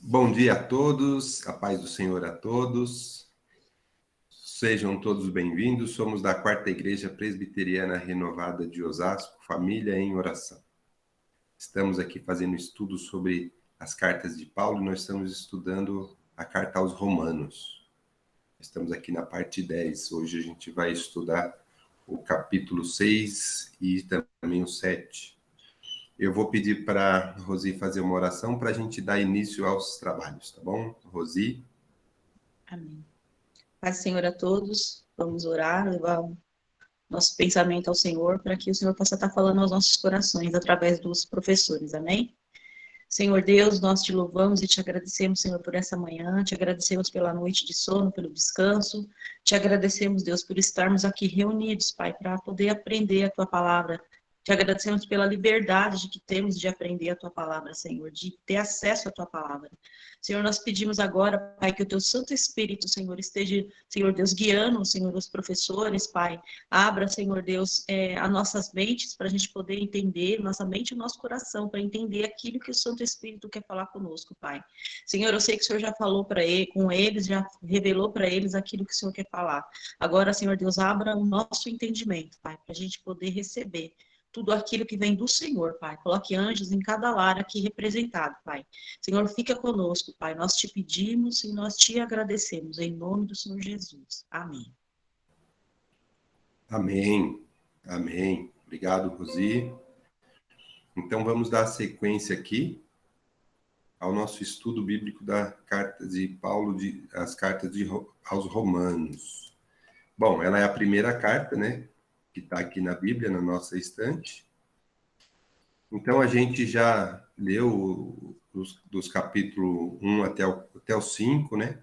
Bom dia a todos, a paz do Senhor a todos. Sejam todos bem-vindos. Somos da Quarta Igreja Presbiteriana Renovada de Osasco, Família em Oração. Estamos aqui fazendo estudo sobre as cartas de Paulo. Nós estamos estudando a carta aos Romanos. Estamos aqui na parte 10. Hoje a gente vai estudar o capítulo 6 e também o 7. Eu vou pedir para a Rosi fazer uma oração para a gente dar início aos trabalhos, tá bom? Rosi? Amém. Paz, Senhor, a todos. Vamos orar, levar o nosso pensamento ao Senhor, para que o Senhor possa estar falando aos nossos corações através dos professores. Amém? Senhor Deus, nós te louvamos e te agradecemos, Senhor, por essa manhã, te agradecemos pela noite de sono, pelo descanso, te agradecemos, Deus, por estarmos aqui reunidos, Pai, para poder aprender a tua palavra. Te agradecemos pela liberdade que temos de aprender a tua palavra, Senhor, de ter acesso à tua palavra. Senhor, nós pedimos agora, Pai, que o teu Santo Espírito, Senhor, esteja, Senhor Deus, guiando, Senhor, os professores, Pai. Abra, Senhor Deus, as nossas mentes para a gente poder entender, nossa mente e o nosso coração, para entender aquilo que o Santo Espírito quer falar conosco, Pai. Senhor, eu sei que o Senhor já falou com eles, já revelou para eles aquilo que o Senhor quer falar. Agora, Senhor Deus, abra o nosso entendimento, Pai, para a gente poder receber tudo aquilo que vem do Senhor, Pai. Coloque anjos em cada lar aqui representado, Pai. Senhor, fica conosco, Pai. Nós te pedimos e nós te agradecemos, em nome do Senhor Jesus. Amém. Amém. Amém. Obrigado, Rosi. Então, vamos dar sequência aqui ao nosso estudo bíblico da carta de Paulo, as cartas aos Romanos. Bom, ela é a primeira carta, né, que está aqui na Bíblia, na nossa estante. Então, a gente já leu dos capítulos 1 até o 5, né?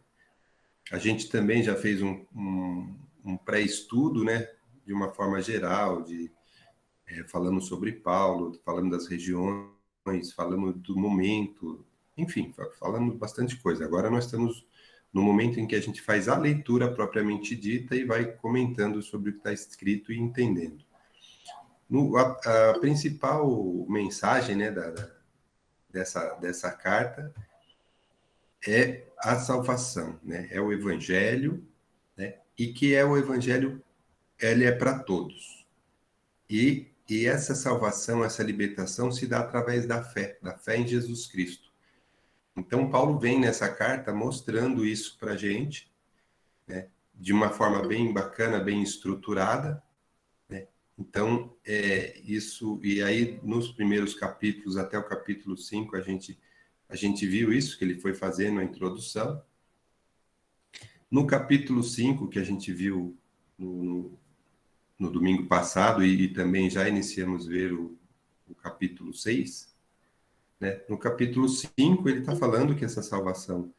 A gente também já fez um pré-estudo, né, de uma forma geral, falando sobre Paulo, falando das regiões, falando do momento, enfim, falando bastante coisa. Agora nós estamos no momento em que a gente faz a leitura propriamente dita e vai comentando sobre o que está escrito e entendendo. A principal mensagem, né, dessa carta é a salvação, né? É o Evangelho, né? E que é o Evangelho, ele é para todos. E essa salvação, essa libertação se dá através da fé em Jesus Cristo. Então, Paulo vem nessa carta mostrando isso para a gente, né, de uma forma bem bacana, bem estruturada, né? Então, isso, e aí nos primeiros capítulos, até o capítulo 5, a gente viu isso, que ele foi fazendo a introdução. No capítulo 5, que a gente viu no domingo passado, e também já iniciamos ver o capítulo 6, né? No capítulo 5, ele está falando que essa salvação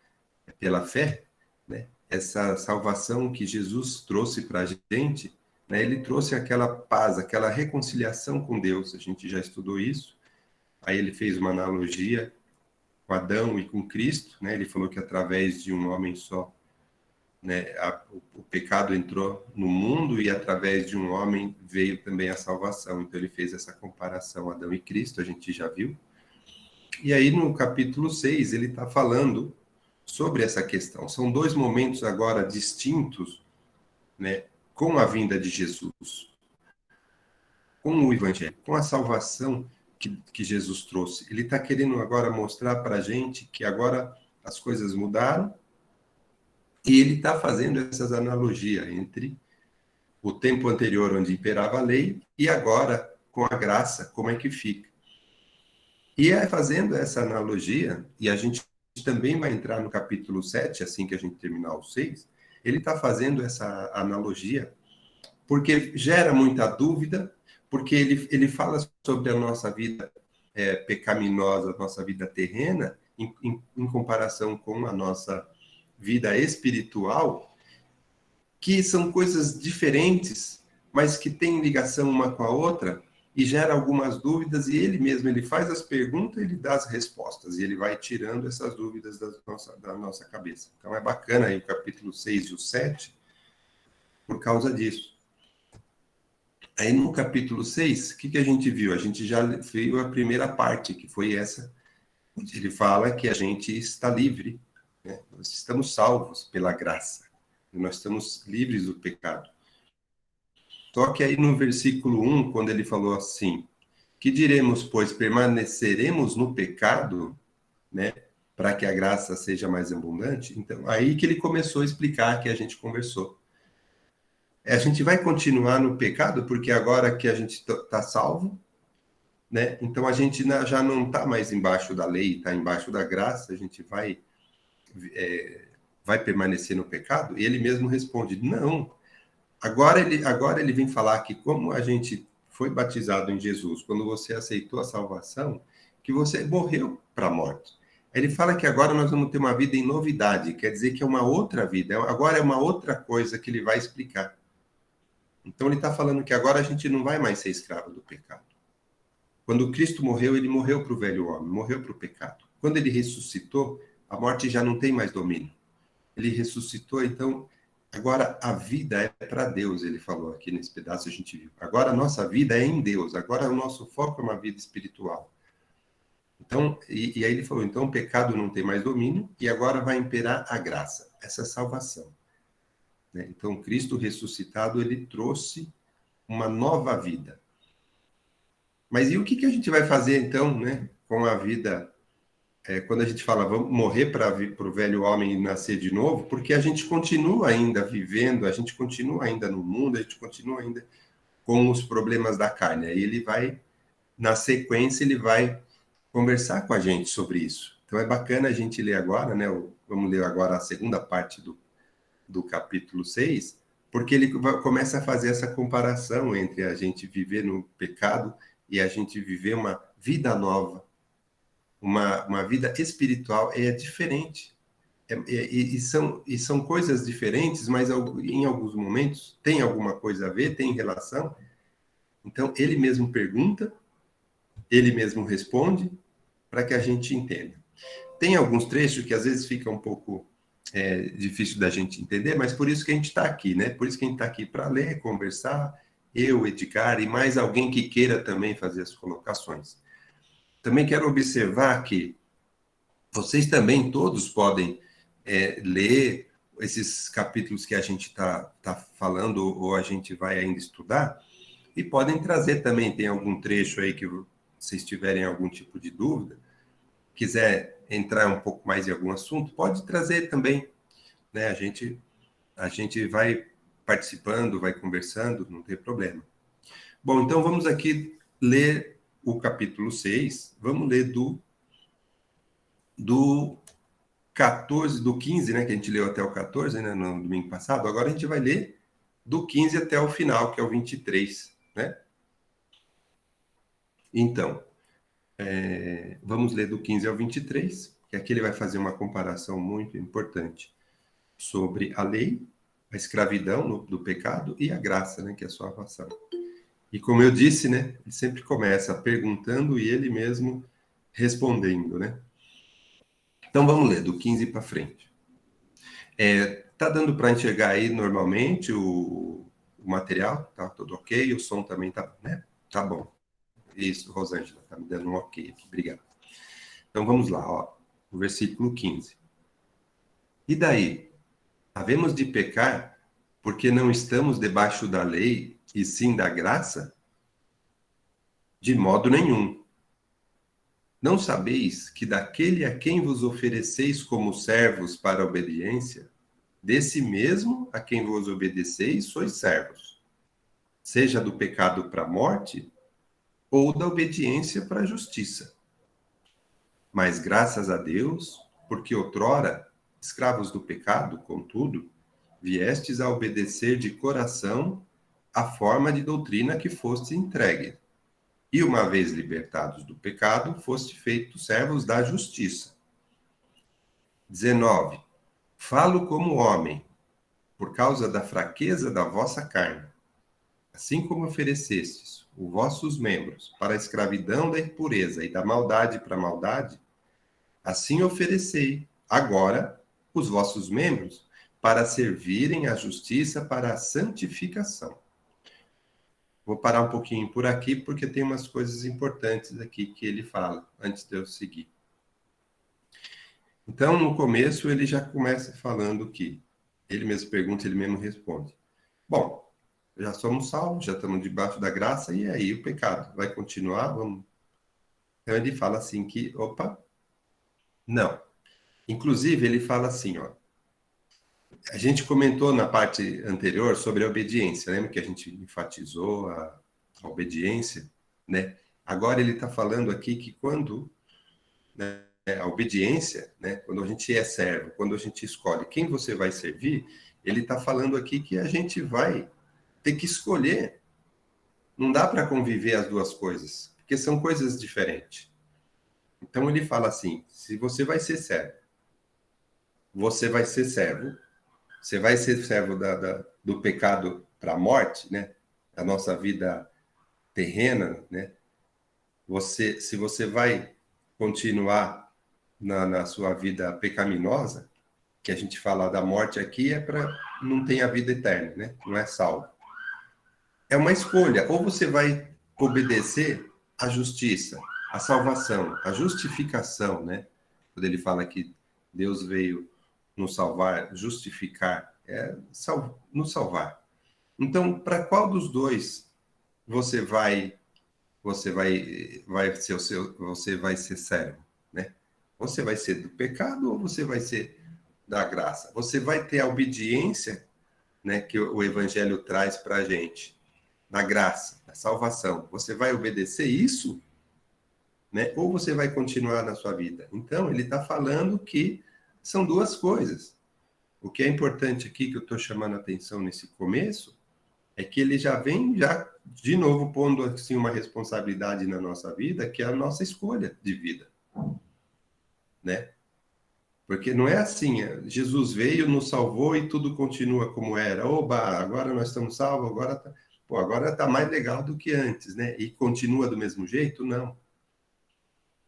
é pela fé, né? Essa salvação que Jesus trouxe para a gente, né? Ele trouxe aquela paz, aquela reconciliação com Deus, a gente já estudou isso. Aí ele fez uma analogia com Adão e com Cristo, né? Ele falou que através de um homem só, né, o pecado entrou no mundo e através de um homem veio também a salvação. Então ele fez essa comparação Adão e Cristo, a gente já viu. E aí no capítulo 6 ele está falando sobre essa questão. São dois momentos agora distintos, né, com a vinda de Jesus, com o Evangelho, com a salvação que Jesus trouxe. Ele está querendo agora mostrar para a gente que agora as coisas mudaram. E ele está fazendo essas analogias entre o tempo anterior, onde imperava a lei, e agora, com a graça, como é que fica. E é fazendo essa analogia, e a gente também vai entrar no capítulo 7, assim que a gente terminar o 6, ele está fazendo essa analogia porque gera muita dúvida, porque ele fala sobre a nossa vida pecaminosa, a nossa vida terrena, em comparação com a nossa vida espiritual, que são coisas diferentes, mas que têm ligação uma com a outra, e gera algumas dúvidas, e ele mesmo ele faz as perguntas, ele dá as respostas, e ele vai tirando essas dúvidas da nossa cabeça. Então é bacana aí o capítulo 6 e o 7, por causa disso. Aí no capítulo 6, o que a gente viu? A gente já viu a primeira parte, que foi essa onde ele fala que a gente está livre, né? Nós estamos salvos pela graça, nós estamos livres do pecado. Só que aí no versículo 1, quando ele falou assim, que diremos, pois, permaneceremos no pecado, né, para que a graça seja mais abundante? Então, aí que ele começou a explicar, que a gente conversou. A gente vai continuar no pecado, porque agora que a gente está salvo, né? Então a gente já não está mais embaixo da lei, está embaixo da graça, a gente vai permanecer no pecado? E ele mesmo responde, não. Agora ele vem falar que como a gente foi batizado em Jesus, quando você aceitou a salvação, que você morreu para a morte. Ele fala que agora nós vamos ter uma vida em novidade, quer dizer que é uma outra vida, agora é uma outra coisa que ele vai explicar. Então ele está falando que agora a gente não vai mais ser escravo do pecado. Quando Cristo morreu, ele morreu para o velho homem, morreu para o pecado. Quando ele ressuscitou, a morte já não tem mais domínio. Ele ressuscitou, então, agora a vida é para Deus, ele falou aqui nesse pedaço, a gente viu. Agora a nossa vida é em Deus, agora o nosso foco é uma vida espiritual. Então, e aí ele falou, então o pecado não tem mais domínio e agora vai imperar a graça, essa salvação. Né? Então, Cristo ressuscitado, ele trouxe uma nova vida. Mas e o que a gente vai fazer, então, né, com a vida? Quando a gente fala, vamos morrer para o velho homem e nascer de novo, porque a gente continua ainda vivendo, a gente continua ainda no mundo, a gente continua ainda com os problemas da carne. Aí ele vai, na sequência, ele vai conversar com a gente sobre isso. Então é bacana a gente ler agora, né? Vamos ler agora a segunda parte do capítulo 6, porque ele começa a fazer essa comparação entre a gente viver no pecado e a gente viver uma vida nova, uma vida espiritual é diferente. E são coisas diferentes, mas em alguns momentos tem alguma coisa a ver, tem relação. Então, ele mesmo pergunta, ele mesmo responde, para que a gente entenda. Tem alguns trechos que às vezes fica um pouco difícil da gente entender, mas por isso que a gente está aqui, né? Por isso que a gente está aqui para ler, conversar, eu, Edgar, e mais alguém que queira também fazer as colocações. Também quero observar que vocês também todos podem ler esses capítulos que a gente está falando ou a gente vai ainda estudar e podem trazer também, tem algum trecho aí que vocês tiverem algum tipo de dúvida, quiser entrar um pouco mais em algum assunto, pode trazer também, né? A gente vai participando, vai conversando, não tem problema. Bom, então vamos aqui ler o capítulo 6, vamos ler do 14, do 15, né, que a gente leu até o 14, né, no domingo passado, agora a gente vai ler do 15 até o final, que é o 23, né? Então, vamos ler do 15 ao 23, que aqui ele vai fazer uma comparação muito importante sobre a lei, a escravidão do pecado e a graça, né, que é a salvação. E como eu disse, né, ele sempre começa perguntando e ele mesmo respondendo, né? Então vamos ler do 15 para frente. Tá dando para enxergar aí normalmente o material? Tá tudo ok? O som também tá, né? Tá bom. Isso, Rosângela, tá me dando um ok aqui. Obrigado. Então vamos lá, ó. O versículo 15. E daí? Havemos de pecar porque não estamos debaixo da lei e sim da graça? De modo nenhum. Não sabeis que daquele a quem vos ofereceis como servos para a obediência, desse mesmo a quem vos obedeceis, sois servos, seja do pecado para a morte, ou da obediência para a justiça. Mas graças a Deus, porque outrora, escravos do pecado, contudo, viestes a obedecer de coração a forma de doutrina que foste entregue. E uma vez libertados do pecado, foste feitos servos da justiça. 19. Falo como homem, por causa da fraqueza da vossa carne. Assim como oferecestes os vossos membros para a escravidão da impureza e da maldade para a maldade, assim oferecei agora os vossos membros para servirem à justiça para a santificação. Vou parar um pouquinho por aqui, porque tem umas coisas importantes aqui que ele fala, antes de eu seguir. Então, no começo, ele já começa falando que ele mesmo pergunta, ele mesmo responde. Bom, já somos salvos, já estamos debaixo da graça, e aí o pecado vai continuar? Vamos. Então, ele fala assim que, opa, não. Inclusive, ele fala assim, ó, a gente comentou na parte anterior sobre a obediência, lembra que a gente enfatizou a obediência, né? Agora ele está falando aqui que quando, né, a obediência, né, quando a gente é servo, quando a gente escolhe quem você vai servir, ele está falando aqui que a gente vai ter que escolher. Não dá para conviver as duas coisas, porque são coisas diferentes. Então ele fala assim: se você vai ser servo, você vai ser servo. Você vai ser servo do pecado para a morte, né? A nossa vida terrena, né? Se você vai continuar na sua vida pecaminosa, que a gente fala da morte aqui, é para não ter a vida eterna, né? Não é salvo. É uma escolha. Ou você vai obedecer à justiça, à salvação, à justificação, né? Quando ele fala que Deus veio nos salvar, justificar, nos salvar. Então, para qual dos dois você você vai ser servo, né? Você vai ser do pecado ou você vai ser da graça? Você vai ter a obediência, né, que o evangelho traz para a gente, da graça, da salvação. Você vai obedecer isso, né? Ou você vai continuar na sua vida? Então, ele está falando que são duas coisas. O que é importante aqui, que eu estou chamando a atenção nesse começo, é que ele já vem, já de novo, pondo assim, uma responsabilidade na nossa vida, que é a nossa escolha de vida, né? Porque não é assim, Jesus veio, nos salvou e tudo continua como era. Oba, agora nós estamos salvos, agora tá mais legal do que antes, né? E continua do mesmo jeito? Não.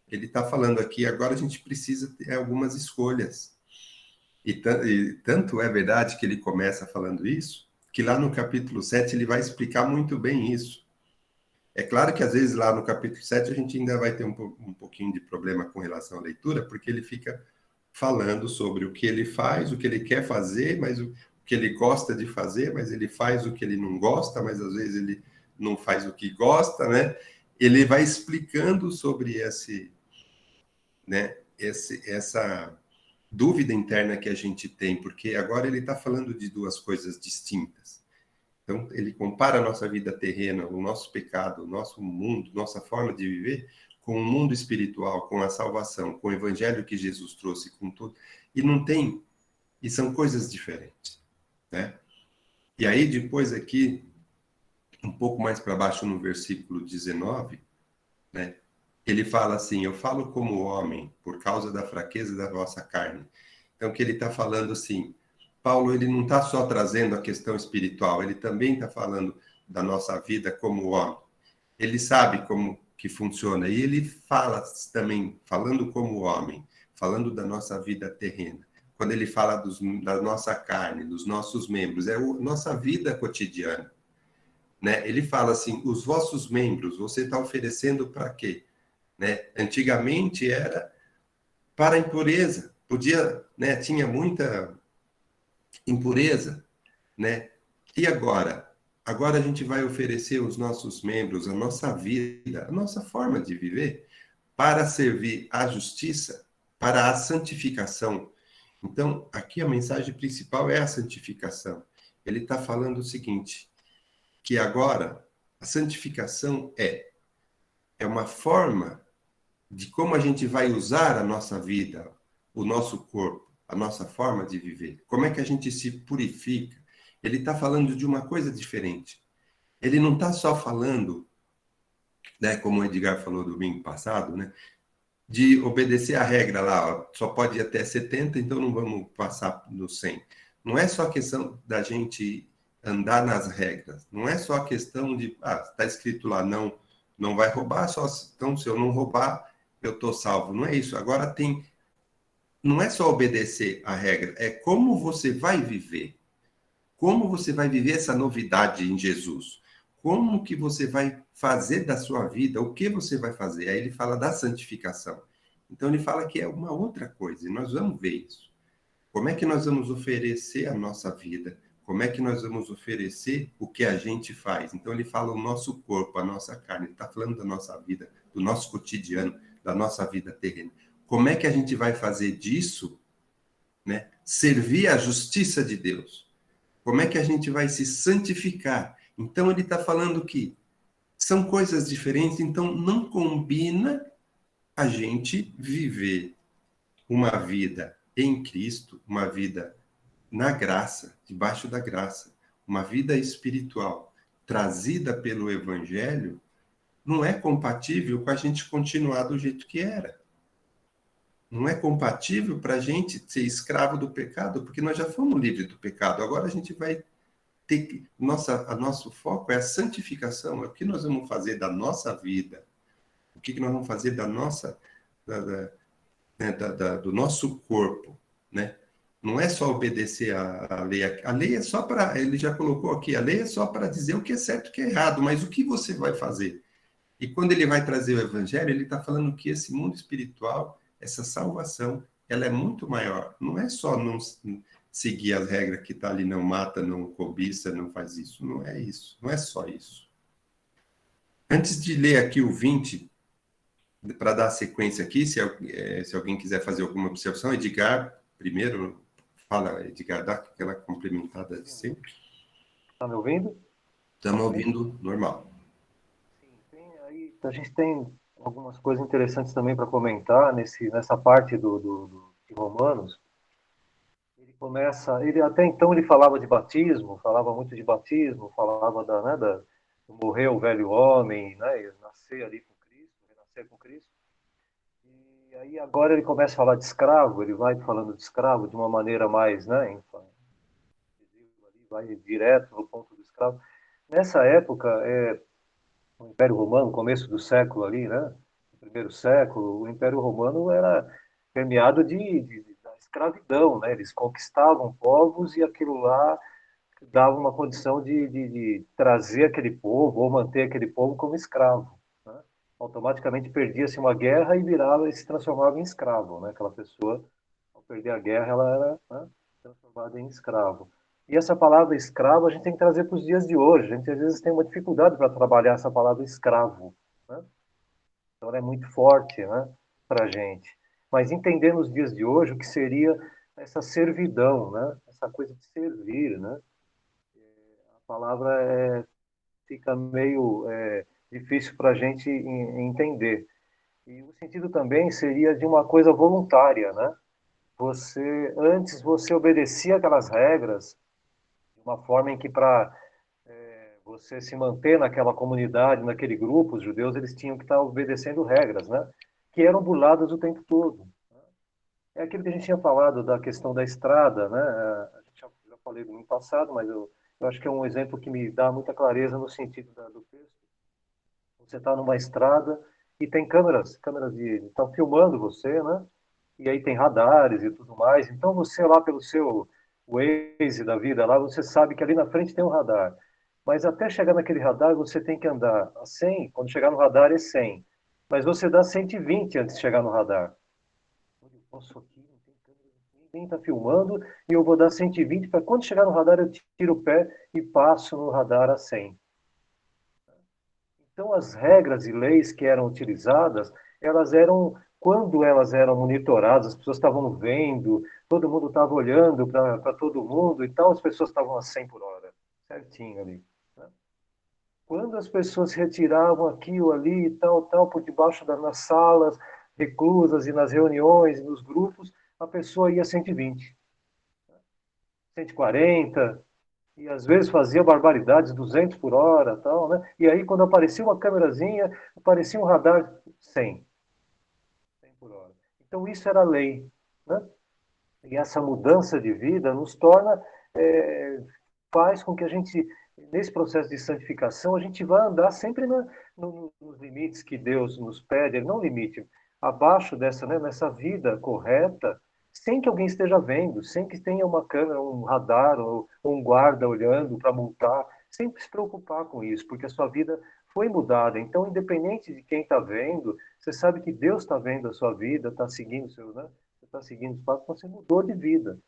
Ele está falando aqui, agora a gente precisa ter algumas escolhas. E tanto é verdade que ele começa falando isso, que lá no capítulo 7 ele vai explicar muito bem isso. É claro que às vezes lá no capítulo 7 a gente ainda vai ter um pouquinho de problema com relação à leitura, porque ele fica falando sobre o que ele faz, o que ele quer fazer, mas o que ele gosta de fazer, mas ele faz o que ele não gosta, mas às vezes ele não faz o que gosta, né? Ele vai explicando sobre essa dúvida interna que a gente tem, porque agora ele está falando de duas coisas distintas. Então, ele compara a nossa vida terrena, o nosso pecado, o nosso mundo, nossa forma de viver, com o mundo espiritual, com a salvação, com o evangelho que Jesus trouxe, com tudo. E não tem, e são coisas diferentes, né? E aí, depois aqui, um pouco mais para baixo, no versículo 19, né? Ele fala assim: eu falo como homem, por causa da fraqueza da vossa carne. Então, que ele está falando assim, Paulo, ele não está só trazendo a questão espiritual, ele também está falando da nossa vida como homem. Ele sabe como que funciona, e ele fala também, falando como homem, falando da nossa vida terrena. Quando ele fala da nossa carne, dos nossos membros, é a nossa vida cotidiana, né? Ele fala assim, os vossos membros, você está oferecendo para quê? Né? Antigamente era para a impureza, podia, né? Tinha muita impureza, né? E agora? Agora a gente vai oferecer os nossos membros, a nossa vida, a nossa forma de viver, para servir à justiça, para a santificação. Então, aqui a mensagem principal é a santificação. Ele está falando o seguinte, que agora a santificação é uma forma de como a gente vai usar a nossa vida, o nosso corpo, a nossa forma de viver. Como é que a gente se purifica? Ele está falando de uma coisa diferente. Ele não está só falando, né, como o Edgar falou domingo passado, né, de obedecer a regra lá, ó, só pode ir até 70, então não vamos passar no 100. Não é só questão da gente andar nas regras, não é só a questão de, está escrito lá, não vai roubar, então se eu não roubar, eu estou salvo. Não é isso. Agora não é só obedecer a regra, é como você vai viver. Como você vai viver essa novidade em Jesus? Como que você vai fazer da sua vida? O que você vai fazer? Aí ele fala da santificação. Então ele fala que é uma outra coisa, e nós vamos ver isso. Como é que nós vamos oferecer a nossa vida? Como é que nós vamos oferecer o que a gente faz? Então ele fala o nosso corpo, a nossa carne, ele está falando da nossa vida, do nosso cotidiano, da nossa vida terrena. Como é que a gente vai fazer disso, né, servir a justiça de Deus? Como é que a gente vai se santificar? Então ele está falando que são coisas diferentes, então não combina a gente viver uma vida em Cristo, uma vida na graça, debaixo da graça, uma vida espiritual trazida pelo Evangelho, não é compatível com a gente continuar do jeito que era. Não é compatível para a gente ser escravo do pecado, porque nós já fomos livres do pecado. Agora a gente vai ter que. Nosso foco é a santificação, é o que nós vamos fazer da nossa vida, o que nós vamos fazer da nossa. Do nosso corpo, né? Não é só obedecer a lei. A lei é só para, ele já colocou aqui, a lei é só para dizer o que é certo e o que é errado, mas o que você vai fazer? E quando ele vai trazer o evangelho, ele está falando que esse mundo espiritual, essa salvação, ela é muito maior. Não é só não seguir as regras que está ali, não mata, não cobiça, não faz isso. Não é isso. Não é só isso. Antes de ler aqui o 20, para dar sequência aqui, se alguém quiser fazer alguma observação, Edgar, primeiro, fala, Edgar, dá aquela complementada de sempre. Está me ouvindo? Estamos ouvindo normal. Sim, aí a gente tem algumas coisas interessantes também para comentar nessa parte de Romanos. Ele começa, ele até então ele falava de batismo, falava muito de batismo, falava do morrer o velho homem, né, e nascer ali com Cristo, renascer com Cristo. E aí agora ele começa a falar de escravo, ele vai falando de escravo de uma maneira mais, né, vai direto no ponto do escravo. Nessa época, o Império Romano, começo do século ali, né, no primeiro século, o Império Romano era permeado da escravidão, né, eles conquistavam povos e aquilo lá dava uma condição de trazer aquele povo ou manter aquele povo como escravo, né? Automaticamente perdia-se uma guerra e se transformava em escravo, né? Aquela pessoa, ao perder a guerra, ela era, né, transformada em escravo. E essa palavra escravo a gente tem que trazer para os dias de hoje. A gente às vezes tem uma dificuldade para trabalhar essa palavra escravo, né? Então ela é muito forte, né, para a gente. Mas entender nos dias de hoje o que seria essa servidão, né? Essa coisa de servir, né? A palavra fica meio difícil para a gente entender. E o sentido também seria de uma coisa voluntária, né? Antes você obedecia aquelas regras de uma forma em que para você se manter naquela comunidade, naquele grupo, os judeus eles tinham que estar obedecendo regras, né? Que eram burladas o tempo todo. É aquilo que a gente tinha falado da questão da estrada, né? A gente já falei no passado, mas eu acho que é um exemplo que me dá muita clareza no sentido do texto. Você está numa estrada e tem câmeras estão filmando você, né? E aí tem radares e tudo mais. Então você lá pelo seu Waze da vida lá, você sabe que ali na frente tem um radar. Mas até chegar naquele radar, você tem que andar a 100. Quando chegar no radar é 100. Mas você dá 120 antes de chegar no radar. Eu posso aqui, não tem câmera, ninguém está filmando, e eu vou dar 120 para quando chegar no radar eu tiro o pé e passo no radar a 100. Então, as regras e leis que eram utilizadas, quando elas eram monitoradas, as pessoas estavam vendo, todo mundo estava olhando para todo mundo e tal, as pessoas estavam a 100 por hora, certinho ali. Né? Quando as pessoas retiravam aquilo ali e tal, por debaixo nas salas reclusas e nas reuniões, nos grupos, a pessoa ia a 120, 140, e às vezes fazia barbaridades, 200 por hora, tal, né? E aí quando aparecia uma câmerazinha, aparecia um radar 100 por hora. Então isso era lei, né? E essa mudança de vida nos torna, faz com que a gente, nesse processo de santificação, a gente vá andar sempre nos limites que Deus nos pede, não limite, abaixo dessa, né, nessa vida correta, sem que alguém esteja vendo, sem que tenha uma câmera, um radar ou um guarda olhando para multar, sempre se preocupar com isso, porque a sua vida foi mudada. Então, independente de quem está vendo, você sabe que Deus está vendo a sua vida, está seguindo o seu, né? Você está seguindo os passos, você mudou de vida.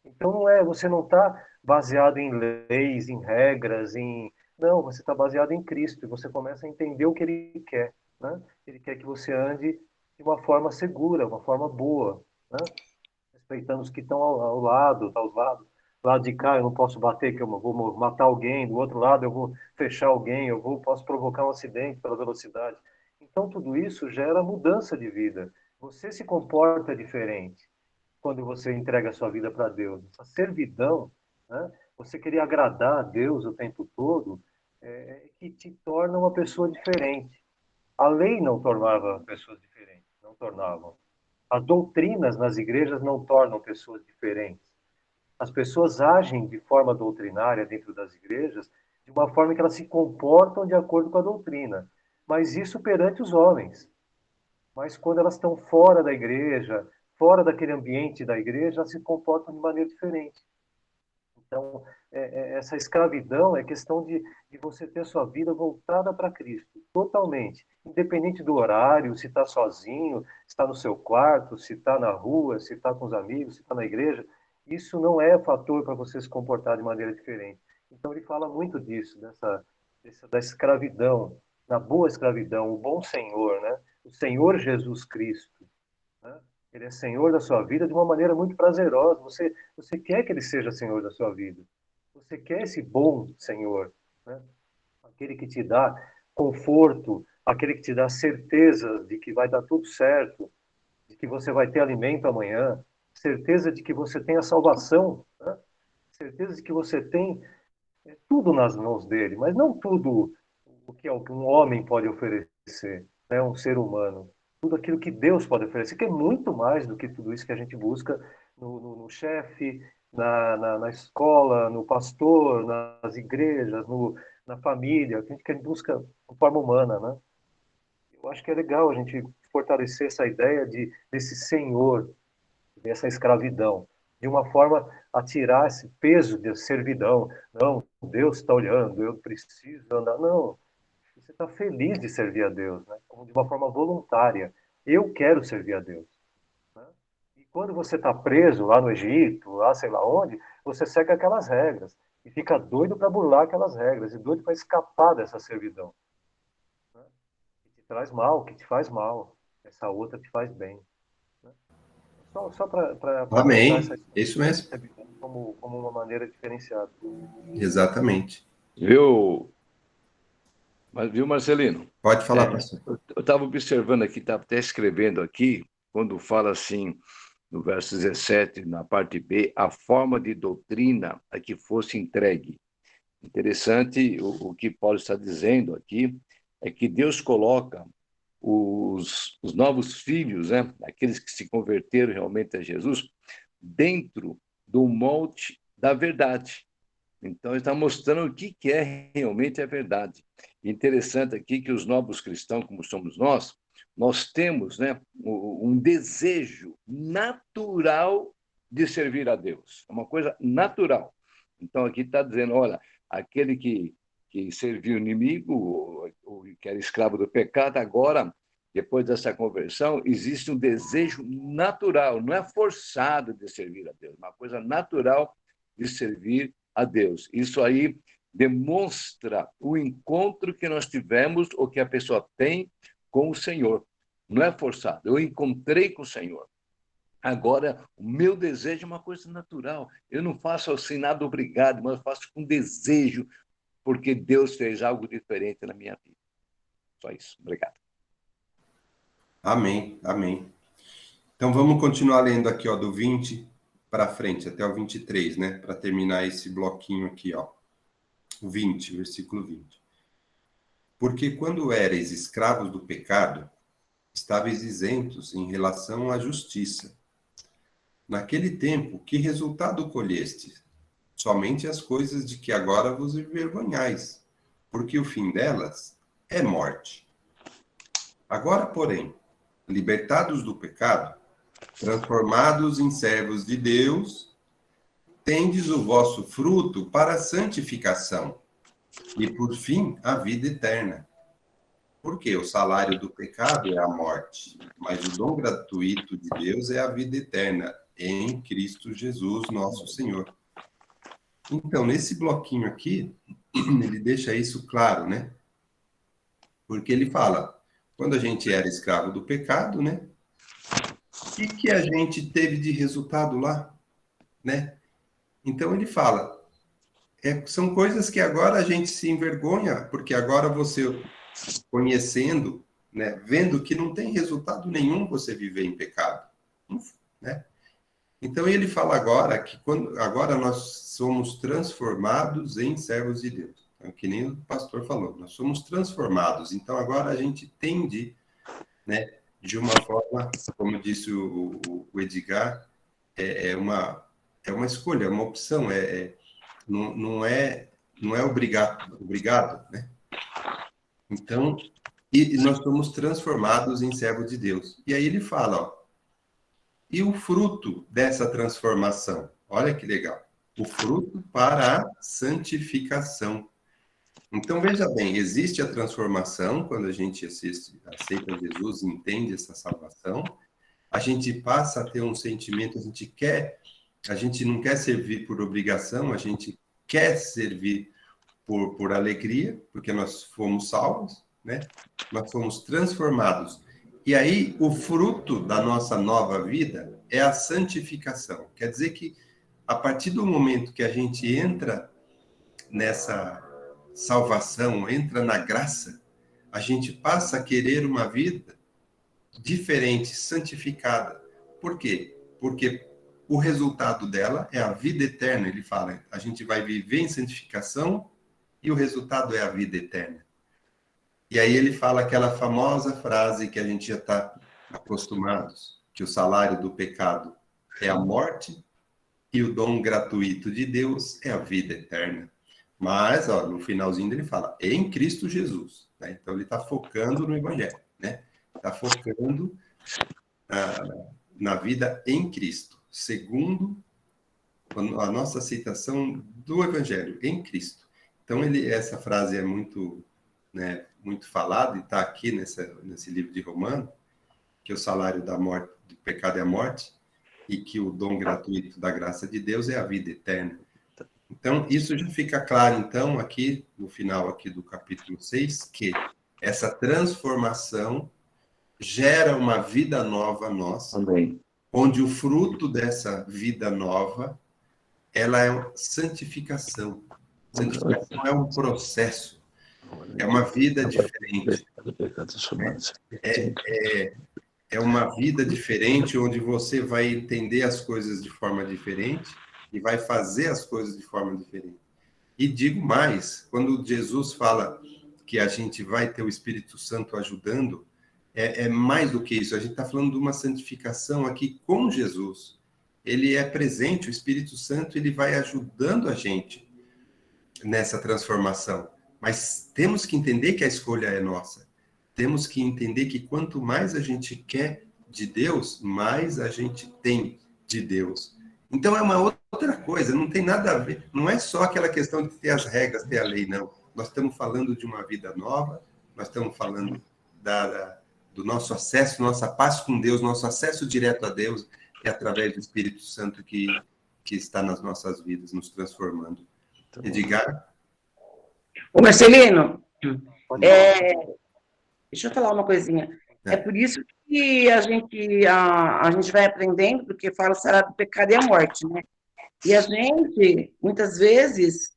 Então, você não está baseado em leis, em regras, não, você está baseado em Cristo, e você começa a entender o que Ele quer, né? Ele quer que você ande de uma forma segura, uma forma boa, né? Respeitando os que estão ao lado, aos lados. Do lado de cá eu não posso bater, que eu vou matar alguém, do outro lado eu vou fechar alguém, posso provocar um acidente pela velocidade. Então, tudo isso gera mudança de vida. Você se comporta diferente quando você entrega a sua vida para Deus. Essa servidão, né? Você querer agradar a Deus o tempo todo, que te torna uma pessoa diferente. A lei não tornava pessoas diferentes, não tornavam. As doutrinas nas igrejas não tornam pessoas diferentes. As pessoas agem de forma doutrinária dentro das igrejas, de uma forma que elas se comportam de acordo com a doutrina. Mas isso perante os homens. Mas quando elas estão fora da igreja, fora daquele ambiente da igreja, elas se comportam de maneira diferente. Então, essa escravidão é questão de você ter sua vida voltada para Cristo, totalmente. Independente do horário, se está sozinho, se está no seu quarto, se está na rua, se está com os amigos, se está na igreja, isso não é fator para você se comportar de maneira diferente. Então, ele fala muito disso, da escravidão, da boa escravidão, o bom Senhor, né? O Senhor Jesus Cristo, né? Ele é Senhor da sua vida de uma maneira muito prazerosa. Você quer que Ele seja Senhor da sua vida. Você quer esse bom Senhor, né? Aquele que te dá conforto, aquele que te dá certeza de que vai dar tudo certo, de que você vai ter alimento amanhã, certeza de que você tem a salvação, né? Certeza de que você tem tudo nas mãos dele, mas não tudo o que um homem pode oferecer, né? Um ser humano. Tudo aquilo que Deus pode oferecer, que é muito mais do que tudo isso que a gente busca no chefe, na escola, no pastor, nas igrejas, na família, que a gente busca de forma humana, né? Eu acho que é legal a gente fortalecer essa ideia desse senhor, dessa escravidão, de uma forma a tirar esse peso de servidão. Não, Deus está olhando, eu preciso andar. Não, você está feliz de servir a Deus, né? Como de uma forma voluntária. Eu quero servir a Deus, né? E quando você está preso lá no Egito, lá sei lá onde, você segue aquelas regras e fica doido para burlar aquelas regras e doido para escapar dessa servidão, né? Que te traz mal, que te faz mal. Essa outra te faz bem, né? Só para apresentar Amém. essa Isso mesmo. servidão como uma maneira diferenciada. Exatamente. Viu, viu, Marcelino? Pode falar, pastor. Eu estava observando aqui, estava até escrevendo aqui, quando fala assim, no verso 17, na parte B, a forma de doutrina a que fosse entregue. Interessante o que Paulo está dizendo aqui, é que Deus coloca os novos filhos, né, aqueles que se converteram realmente a Jesus, dentro do molde da verdade. Então, ele está mostrando o que é realmente a verdade. Interessante aqui que os novos cristãos, como somos nós temos, né, um desejo natural de servir a Deus. É uma coisa natural. Então, aqui está dizendo, olha, aquele que serviu o inimigo, ou que era escravo do pecado, agora, depois dessa conversão, existe um desejo natural, não é forçado de servir a Deus, uma coisa natural de servir a Deus. Isso aí demonstra o encontro que nós tivemos, ou que a pessoa tem com o Senhor. Não é forçado. Eu encontrei com o Senhor. Agora, o meu desejo é uma coisa natural. Eu não faço assim nada obrigado, mas eu faço com desejo, porque Deus fez algo diferente na minha vida. Só isso. Obrigado. Amém, amém. Então vamos continuar lendo aqui, ó, do 20 para frente, até o 23, né? Para terminar esse bloquinho aqui, ó. O 20, versículo 20. Porque quando éreis escravos do pecado, estáveis isentos em relação à justiça. Naquele tempo, que resultado colheste? Somente as coisas de que agora vos envergonhais, porque o fim delas é morte. Agora, porém, libertados do pecado, transformados em servos de Deus, tendes o vosso fruto para a santificação, e por fim a vida eterna. Porque o salário do pecado é a morte, mas o dom gratuito de Deus é a vida eterna em Cristo Jesus, nosso Senhor. Então, nesse bloquinho aqui, ele deixa isso claro, né? Porque ele fala, quando a gente era escravo do pecado, né? O que a gente teve de resultado lá, né? Então ele fala, são coisas que agora a gente se envergonha, porque agora você conhecendo, né, vendo que não tem resultado nenhum você viver em pecado, né? Então ele fala agora que agora nós somos transformados em servos de Deus, então, que nem o pastor falou, nós somos transformados. Então agora a gente tende, né, de uma forma, como disse o Edgar, é uma escolha, é uma opção, não é obrigado, né? Então, e nós somos transformados em servo de Deus. E aí ele fala, ó, e o fruto dessa transformação? Olha que legal. O fruto para a santificação. Então, veja bem, existe a transformação quando a gente aceita Jesus, entende essa salvação. A gente passa a ter um sentimento, a gente não quer servir por obrigação, a gente quer servir por alegria, porque nós fomos salvos, né? Nós fomos transformados. E aí, o fruto da nossa nova vida é a santificação. Quer dizer que, a partir do momento que a gente entra nessa salvação, entra na graça, a gente passa a querer uma vida diferente, santificada. Por quê? Porque o resultado dela é a vida eterna. Ele fala, a gente vai viver em santificação e o resultado é a vida eterna. E aí ele fala aquela famosa frase que a gente já está acostumados, que o salário do pecado é a morte e o dom gratuito de Deus é a vida eterna. Mas, ó, no finalzinho ele fala, em Cristo Jesus. Né? Então ele está focando no Evangelho, né? Está focando na vida em Cristo, segundo a nossa aceitação do Evangelho, em Cristo. Então, essa frase é muito, né, muito falada, e está aqui nesse livro de Romanos, que o salário do pecado é a morte, e que o dom gratuito da graça de Deus é a vida eterna. Então, isso já fica claro, então, aqui, no final aqui do capítulo 6, que essa transformação gera uma vida nova nossa, Amém. onde o fruto dessa vida nova, ela é santificação. Santificação é um processo, é uma vida diferente. É uma vida diferente, onde você vai entender as coisas de forma diferente e vai fazer as coisas de forma diferente. E digo mais, quando Jesus fala que a gente vai ter o Espírito Santo ajudando, é mais do que isso. A gente está falando de uma santificação aqui com Jesus. Ele é presente, o Espírito Santo, ele vai ajudando a gente nessa transformação. Mas temos que entender que a escolha é nossa. Temos que entender que quanto mais a gente quer de Deus, mais a gente tem de Deus. Então é uma outra coisa, não tem nada a ver. Não é só aquela questão de ter as regras, ter a lei, não. Nós estamos falando de uma vida nova, nós estamos falando do nosso acesso, nossa paz com Deus, nosso acesso direto a Deus, é através do Espírito Santo que está nas nossas vidas, nos transformando. Edgar? Ô, Marcelino, deixa eu falar uma coisinha. É por isso que a gente vai aprendendo, porque fala o salário do pecado é a morte, né? E a gente, muitas vezes,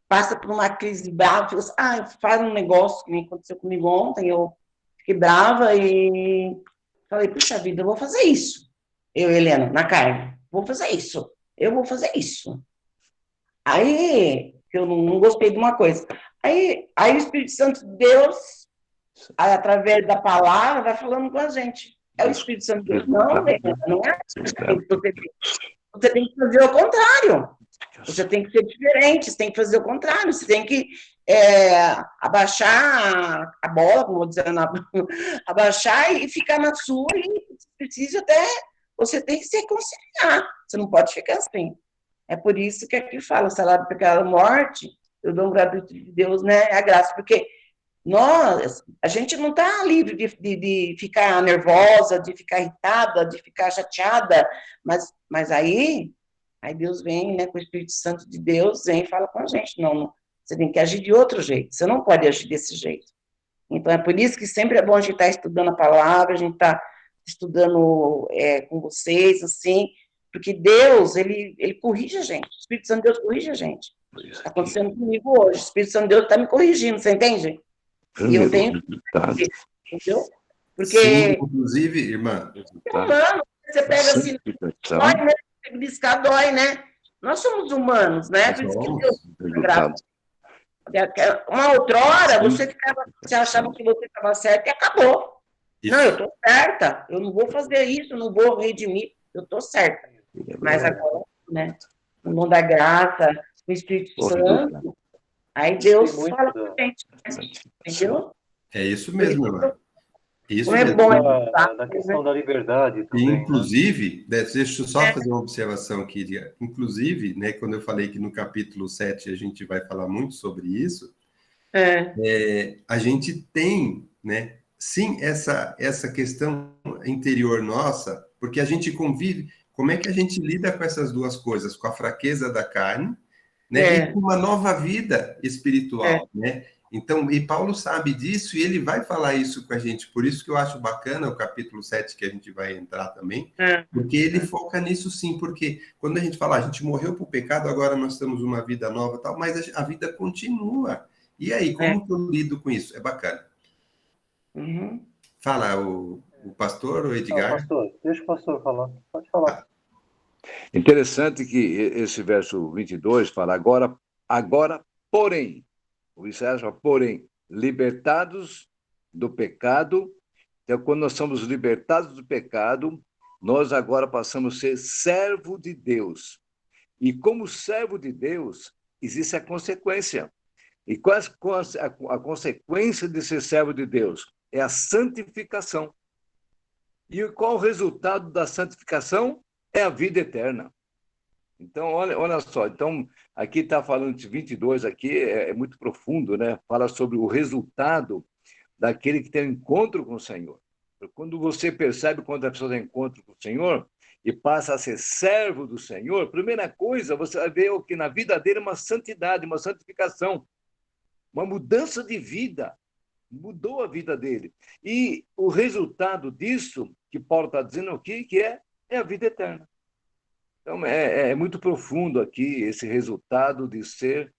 passa por uma crise brava, fala assim, faz um negócio que nem aconteceu comigo ontem, eu fiquei brava e falei, puxa vida, eu vou fazer isso. Eu, Helena, na carne, vou fazer isso. Eu vou fazer isso. Aí, eu não gostei de uma coisa. Aí o Espírito Santo de Deus, através da palavra, vai falando com a gente. É o Espírito Santo de Deus. Não, Helena, não é assim. Você tem que fazer o contrário. Você tem que ser diferente, você tem que fazer o contrário. Você tem que abaixar a bola, como vou dizer, abaixar e ficar na sua, e precisa até, você tem que se reconciliar. Você não pode ficar assim. É por isso que aqui fala, o salário do pecado é a morte, eu dou um gratuito de Deus, né, é a graça, porque A gente não está livre de ficar nervosa, de ficar irritada, de ficar chateada, mas aí Deus vem, né, com o Espírito Santo de Deus, vem e fala com a gente, não, você tem que agir de outro jeito, você não pode agir desse jeito. Então, é por isso que sempre é bom a gente estar estudando a palavra, a gente estar estudando com vocês, assim, porque Deus, ele corrige a gente, o Espírito Santo de Deus corrige a gente. Está acontecendo comigo hoje, o Espírito Santo de Deus está me corrigindo, você entende? E eu tenho que fazer, entendeu? Porque, sim, inclusive, irmã, humano, você pega assim, dói, né? Beliscar dói, né? Nós somos humanos, né? Por isso que Deus é grato. Uma outra hora, você achava que você estava certo e acabou. Não, eu estou certa, eu não vou fazer isso, não vou redimir, eu estou certa. Mas agora, né? No mundo da graça, o Espírito Santo, aí Deus fala com a gente, entendeu? É isso mesmo, irmã. Isso não é mesmo. bom na questão da liberdade também. Inclusive, né? Deixa eu só fazer uma observação aqui. Inclusive, né, quando eu falei que no capítulo 7 a gente vai falar muito sobre isso, a gente tem, né, sim, essa questão interior nossa, porque a gente convive. Como é que a gente lida com essas duas coisas? Com a fraqueza da carne, né, e com uma nova vida espiritual, né? Então, e Paulo sabe disso e ele vai falar isso com a gente. Por isso que eu acho bacana o capítulo 7 que a gente vai entrar também, porque ele foca nisso sim, porque quando a gente fala, a gente morreu para o pecado, agora nós temos uma vida nova, tal, mas a vida continua. E aí, como que eu lido com isso? É bacana. Uhum. Fala o pastor, o Edgar. Pastor, deixa o pastor falar. Pode falar. Interessante que esse verso 22 fala, agora porém, o Isaías fala, porém, libertados do pecado. Então, quando nós somos libertados do pecado, nós agora passamos a ser servo de Deus. E como servo de Deus, existe a consequência. E qual a consequência de ser servo de Deus? É a santificação. E qual o resultado da santificação? É a vida eterna. Então, olha só. Então, aqui está falando de 22, aqui é muito profundo, né? Fala sobre o resultado daquele que tem um encontro com o Senhor. Quando você percebe quando a pessoa tem encontro com o Senhor e passa a ser servo do Senhor, primeira coisa, você vai ver que na vida dele é uma santidade, uma santificação, uma mudança de vida. Mudou a vida dele. E o resultado disso, que Paulo está dizendo aqui, que é a vida eterna. Então, é muito profundo aqui esse resultado de ser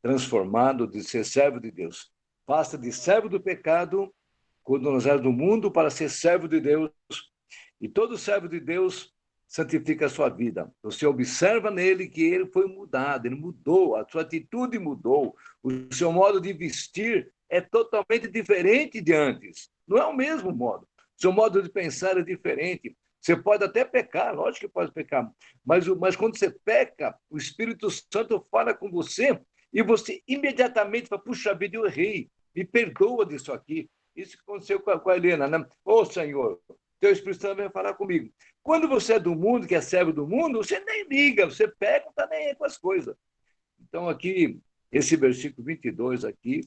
transformado, de ser servo de Deus. Passa de servo do pecado, quando nós éramos do mundo, para ser servo de Deus. E todo servo de Deus santifica a sua vida. Você observa nele que ele foi mudado, ele mudou, a sua atitude mudou, o seu modo de vestir é totalmente diferente de antes. Não é o mesmo modo. O seu modo de pensar é diferente. Você pode até pecar, lógico que pode pecar, mas quando você peca, o Espírito Santo fala com você e você imediatamente fala, puxa vida, eu errei, me perdoa disso aqui. Isso que aconteceu com a Helena, né? Ô, Senhor, teu Espírito Santo vai falar comigo. Quando você é do mundo, que é servo do mundo, você nem liga, você pega, não está nem aí com as coisas. Então, aqui, esse versículo 22 aqui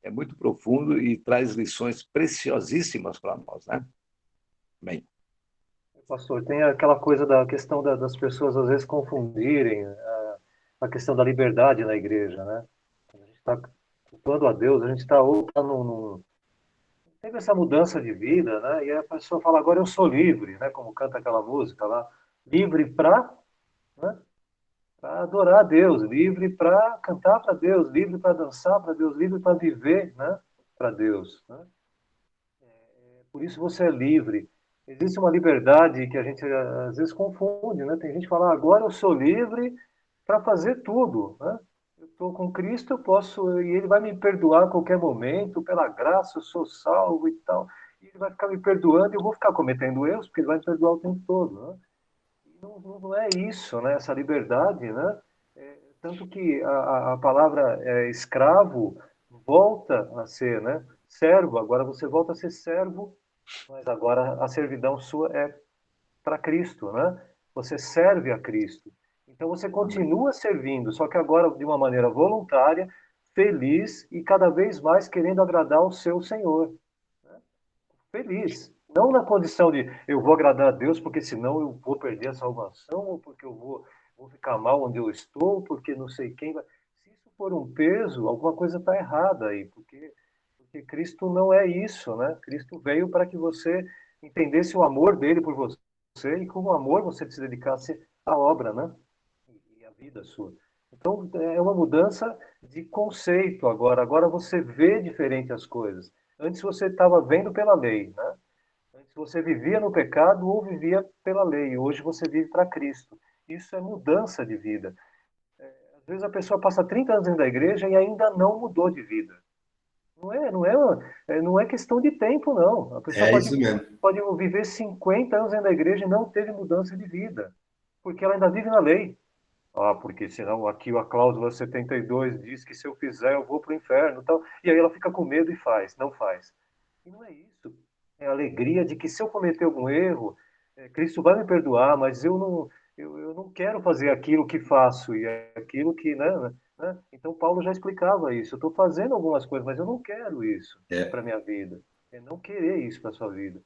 é muito profundo e traz lições preciosíssimas para nós, né? Bem. Pastor, tem aquela coisa da questão das pessoas às vezes confundirem a questão da liberdade na igreja, né? A gente está cultuando a Deus, a gente está teve essa mudança de vida, né? E a pessoa fala, agora eu sou livre, né? Como canta aquela música lá, livre para, né? Para adorar a Deus, livre para cantar para Deus, livre para dançar para Deus, livre para viver, né? Para Deus, né? Por isso você é livre. Existe uma liberdade que a gente às vezes confunde, né? Tem gente que fala, agora eu sou livre para fazer tudo, né? Eu estou com Cristo, eu posso, e Ele vai me perdoar a qualquer momento, pela graça, eu sou salvo e tal. E Ele vai ficar me perdoando e eu vou ficar cometendo erros, porque Ele vai me perdoar o tempo todo, né? E não é isso, né? Essa liberdade, né? Tanto que a palavra escravo volta a ser, né? Servo, agora você volta a ser servo, mas agora a servidão sua é para Cristo, né? Você serve a Cristo. Então você continua servindo, só que agora de uma maneira voluntária, feliz e cada vez mais querendo agradar o seu Senhor. Né? Feliz. Não na condição de eu vou agradar a Deus porque senão eu vou perder a salvação, ou porque eu vou ficar mal onde eu estou, porque não sei quem vai. Se isso for um peso, alguma coisa está errada aí, porque Cristo não é isso, né? Cristo veio para que você entendesse o amor dele por você e com o amor você se dedicasse à obra, né? E à vida sua. Então, é uma mudança de conceito agora. Agora você vê diferente as coisas. Antes você estava vendo pela lei, né? Antes você vivia no pecado ou vivia pela lei. Hoje você vive para Cristo. Isso é mudança de vida. Às vezes a pessoa passa 30 anos dentro da igreja e ainda não mudou de vida. Não é questão de tempo, não. A pessoa É isso mesmo. pode viver 50 anos dentro da igreja e não teve mudança de vida. Porque ela ainda vive na lei. Ah, porque senão aqui a cláusula 72 diz que se eu fizer eu vou para o inferno. Tal. E aí ela fica com medo e faz, não faz. E não é isso. É a alegria de que se eu cometer algum erro, Cristo vai me perdoar, mas eu não quero fazer aquilo que faço e é aquilo que, né? Então Paulo já explicava isso. Eu estou fazendo algumas coisas, mas eu não quero isso É, para minha vida. É não querer isso para sua vida.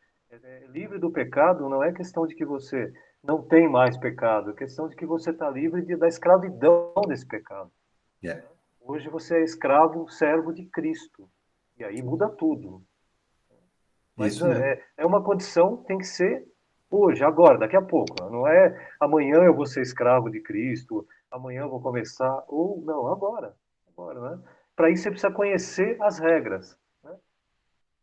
Livre do pecado não é questão de que você não tem mais pecado, é questão de que você está livre da escravidão desse pecado. é. Hoje você é escravo, servo de Cristo. E aí muda tudo. Mas Isso mesmo. é uma condição que tem que ser hoje, agora, daqui a pouco. Não é amanhã eu vou ser escravo de Cristo, amanhã eu vou começar, ou não, agora. Agora, né? Para isso você precisa conhecer as regras. Né?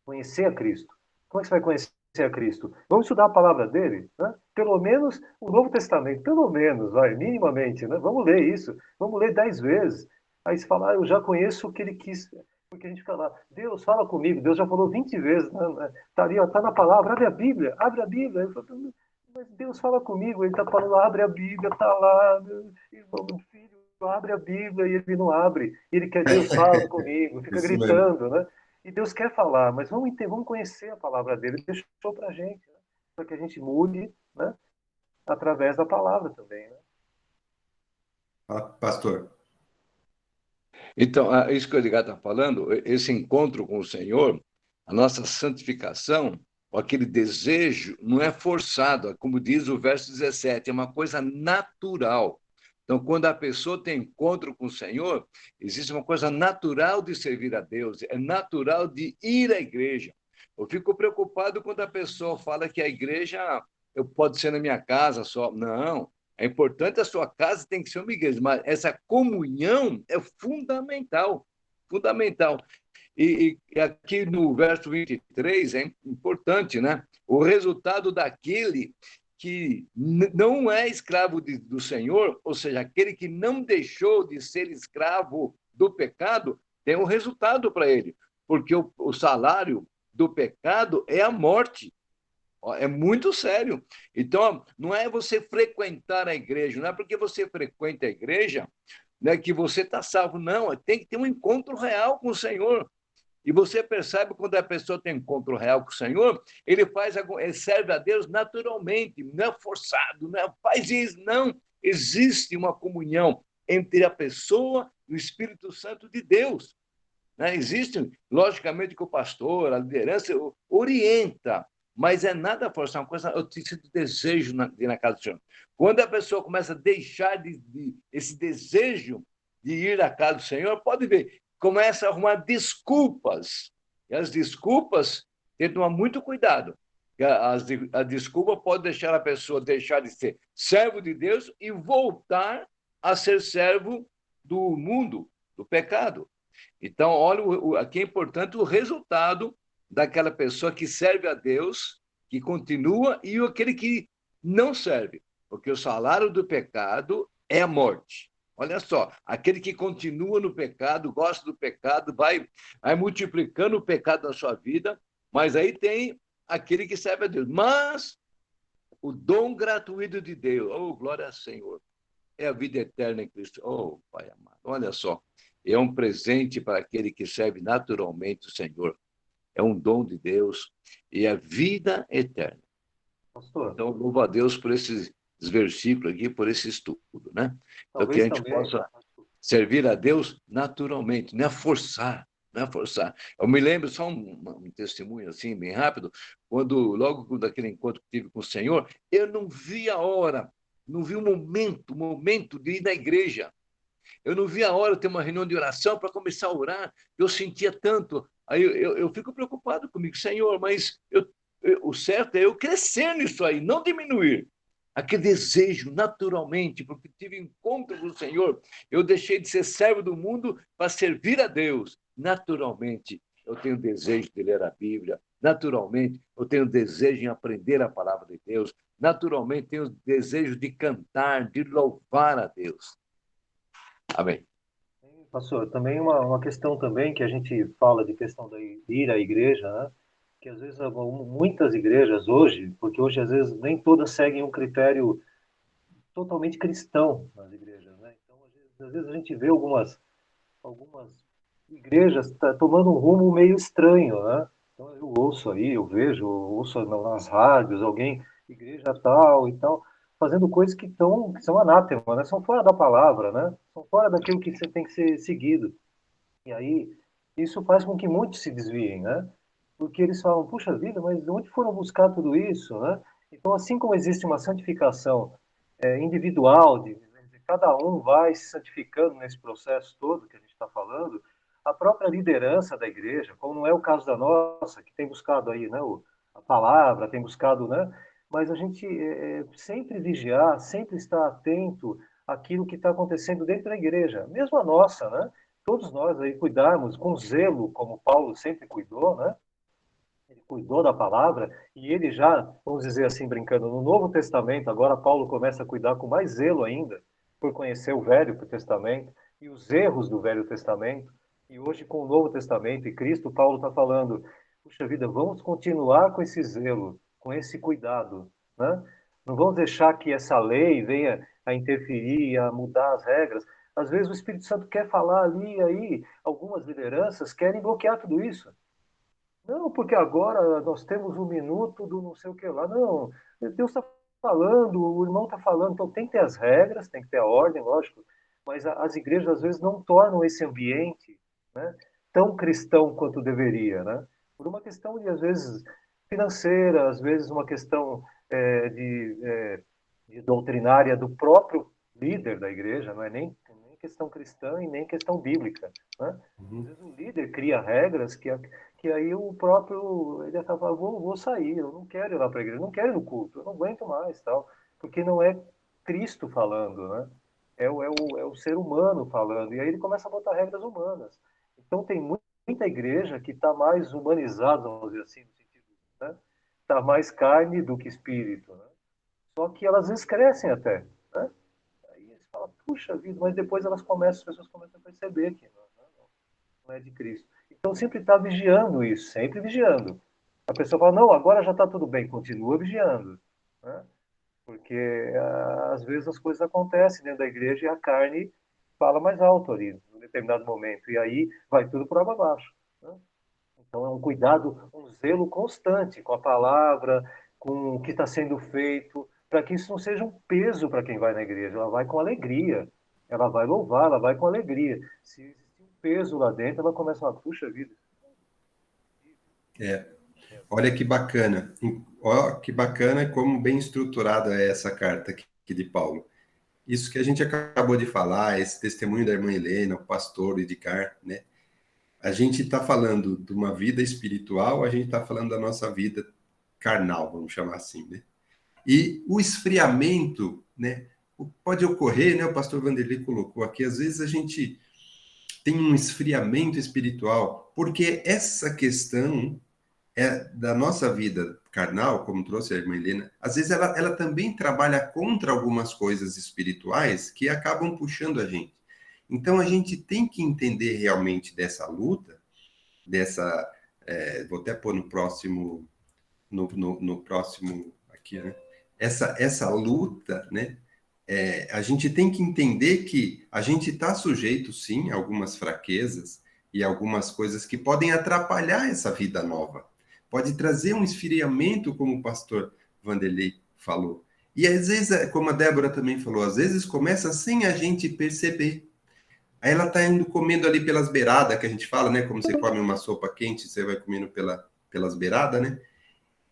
Conhecer a Cristo. Como é que você vai conhecer a Cristo? Vamos estudar a palavra dele? Né? Pelo menos o Novo Testamento, pelo menos, vai, minimamente. Né? Vamos ler isso. Vamos ler 10 vezes. Aí você fala, eu já conheço o que ele quis. Porque a gente fica lá, Deus fala comigo, Deus já falou 20 vezes, né? Tá ali, ó, tá na palavra, abre a Bíblia. Eu falo, mas Deus fala comigo, ele está falando, abre a Bíblia, tá lá, filho, abre a Bíblia, e ele não abre. Ele quer, Deus fala comigo, fica Isso mesmo. gritando, né? E Deus quer falar, mas vamos conhecer a palavra dele, ele deixou para a gente, né? Para que a gente mude, né? Através da palavra também, né? Ah, pastor. Então, isso que o Edgar está falando, esse encontro com o Senhor, a nossa santificação, ou aquele desejo, não é forçado, como diz o verso 17, é uma coisa natural. Então, quando a pessoa tem encontro com o Senhor, existe uma coisa natural de servir a Deus, é natural de ir à igreja. Eu fico preocupado quando a pessoa fala que a igreja pode ser na minha casa só. Não. É importante, a sua casa tem que ser uma igreja, mas essa comunhão é fundamental, fundamental. E aqui no verso 23 é importante, né? O resultado daquele que não é escravo do Senhor, ou seja, aquele que não deixou de ser escravo do pecado, tem um resultado para ele, porque o salário do pecado é a morte. É muito sério. Então, não é você frequentar a igreja, não é porque você frequenta a igreja, né, que você está salvo, não. Tem que ter um encontro real com o Senhor. E você percebe quando a pessoa tem um encontro real com o Senhor, ele serve a Deus naturalmente, não é forçado, não é, faz isso, não. Existe uma comunhão entre a pessoa e o Espírito Santo de Deus. Né? Existe, logicamente, que o pastor, a liderança, orienta, mas é nada forçar, uma coisa, eu sinto desejo na casa do Senhor. Quando a pessoa começa a deixar esse desejo de ir à casa do Senhor, pode ver, começa a arrumar desculpas. E as desculpas tem que tomar muito cuidado. A desculpa pode deixar a pessoa deixar de ser servo de Deus e voltar a ser servo do mundo, do pecado. Então, olha, aqui é importante o resultado daquela pessoa que serve a Deus, que continua, e aquele que não serve, porque o salário do pecado é a morte. Olha só, aquele que continua no pecado, gosta do pecado, vai multiplicando o pecado na sua vida, mas aí tem aquele que serve a Deus. Mas o dom gratuito de Deus, oh, glória ao Senhor, é a vida eterna em Cristo. Oh, Pai amado, olha só, é um presente para aquele que serve naturalmente o Senhor. É um dom de Deus e é vida eterna. Pastor, Então, louvo a Deus por esses versículos aqui, por esse estudo, né? Então, que a talvez gente também, possa servir a Deus naturalmente, não é forçar. Não é forçar. Eu me lembro, só um testemunho assim, bem rápido, logo daquele encontro que tive com o Senhor, eu não vi a hora, não vi o momento de ir na igreja. Eu não vi a hora de ter uma reunião de oração para começar a orar. Eu sentia tanto. Aí eu fico preocupado comigo, Senhor, mas o certo é eu crescer nisso aí, não diminuir. Aquele desejo, naturalmente, porque tive encontro com o Senhor, eu deixei de ser servo do mundo para servir a Deus. Naturalmente, eu tenho desejo de ler a Bíblia. Naturalmente, eu tenho desejo em aprender a palavra de Deus. Naturalmente, tenho desejo de cantar, de louvar a Deus. Amém. Pastor, também uma questão também que a gente fala de questão de ir à igreja, né? Que às vezes muitas igrejas hoje, porque hoje às vezes nem todas seguem um critério totalmente cristão nas igrejas, né? Então às vezes a gente vê algumas igrejas tomando um rumo meio estranho, né? Então eu ouço aí, eu ouço nas rádios alguém, igreja tal e tal, fazendo coisas que são anátema, né? São fora da palavra, né? São fora daquilo que tem que ser seguido. E aí isso faz com que muitos se desviem, né? Porque eles falam, puxa vida, mas de onde foram buscar tudo isso, né? Então, assim como existe uma santificação individual, de cada um vai se santificando nesse processo todo que a gente está falando, a própria liderança da igreja, como não é o caso da nossa, que tem buscado aí, né, a palavra, tem buscado, né? Mas a gente sempre vigiar, sempre estar atento àquilo que está acontecendo dentro da igreja, mesmo a nossa, né? Todos nós aí cuidarmos com zelo, como Paulo sempre cuidou, né? Ele cuidou da palavra e ele já, vamos dizer assim, brincando, no Novo Testamento, agora Paulo começa a cuidar com mais zelo ainda, por conhecer o Velho Testamento e os erros do Velho Testamento. E hoje, com o Novo Testamento e Cristo, Paulo está falando, puxa vida, vamos continuar com esse zelo, com esse cuidado, né? Não vamos deixar que essa lei venha a interferir, a mudar as regras. Às vezes o Espírito Santo quer falar ali, e aí algumas lideranças querem bloquear tudo isso. Não, porque agora nós temos um minuto do não sei o que lá. Não, Deus está falando, o irmão está falando, então tem que ter as regras, tem que ter a ordem, lógico, mas as igrejas às vezes não tornam esse ambiente, né, tão cristão quanto deveria, né? Por uma questão de, às vezes, financeira, às vezes uma questão de doutrinária do próprio líder da igreja, não é nem questão cristã e nem questão bíblica, né? Às vezes o líder cria regras que aí o próprio, ele acaba, vou sair, eu não quero ir lá para a igreja, não quero ir no culto, eu não aguento mais, tal, porque não é Cristo falando, né? É o ser humano falando, e aí ele começa a botar regras humanas. Então tem muita igreja que está mais humanizada, vamos dizer assim, no sentido, né? Está mais carne do que espírito, né? Só que elas às vezes crescem até, né? Aí você fala, puxa vida, mas depois as pessoas começam a perceber que não é de Cristo. Então sempre está vigiando isso, sempre vigiando. A pessoa fala, não, agora já está tudo bem, continua vigiando, né? Porque às vezes as coisas acontecem dentro da igreja e a carne fala mais alto ali, em um determinado momento, e aí vai tudo por água abaixo, né? Então é um cuidado, um zelo constante com a palavra, com o que está sendo feito, para que isso não seja um peso para quem vai na igreja, ela vai com alegria, ela vai louvar, ela vai com alegria. Se existe um peso lá dentro, ela começa a falar, puxa vida. Olha que bacana. Olha que bacana e como bem estruturada é essa carta aqui de Paulo. Isso que a gente acabou de falar, esse testemunho da irmã Helena, o pastor Edgar, né? A gente está falando de uma vida espiritual, a gente está falando da nossa vida carnal, vamos chamar assim, né? E o esfriamento, né? Pode ocorrer, né? O pastor Vanderlei colocou aqui, às vezes a gente tem um esfriamento espiritual, porque essa questão da nossa vida carnal, como trouxe a irmã Helena, às vezes ela também trabalha contra algumas coisas espirituais que acabam puxando a gente. Então, a gente tem que entender realmente dessa luta, vou até pôr no próximo, aqui, né? Essa luta, né? A gente tem que entender que a gente está sujeito, sim, a algumas fraquezas e algumas coisas que podem atrapalhar essa vida nova. Pode trazer um esfriamento, como o pastor Vanderlei falou. E às vezes, como a Débora também falou, às vezes começa sem a gente perceber. Aí ela está indo comendo ali pelas beiradas, que a gente fala, né? Como você come uma sopa quente, você vai comendo pelas beiradas, né?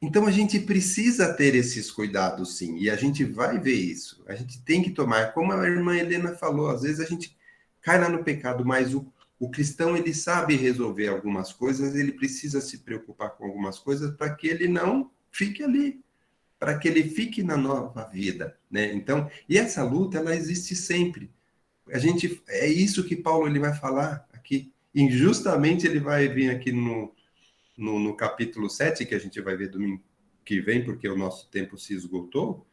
Então a gente precisa ter esses cuidados, sim, e a gente vai ver isso. A gente tem que tomar, como a irmã Helena falou, às vezes a gente cai lá no pecado, mas o cristão ele sabe resolver algumas coisas, ele precisa se preocupar com algumas coisas para que ele não fique ali, para que ele fique na nova vida, né? Então, e essa luta ela existe sempre. A gente é isso que Paulo ele vai falar aqui. Injustamente ele vai vir aqui no capítulo 7, que a gente vai ver domingo que vem, porque o nosso tempo se esgotou.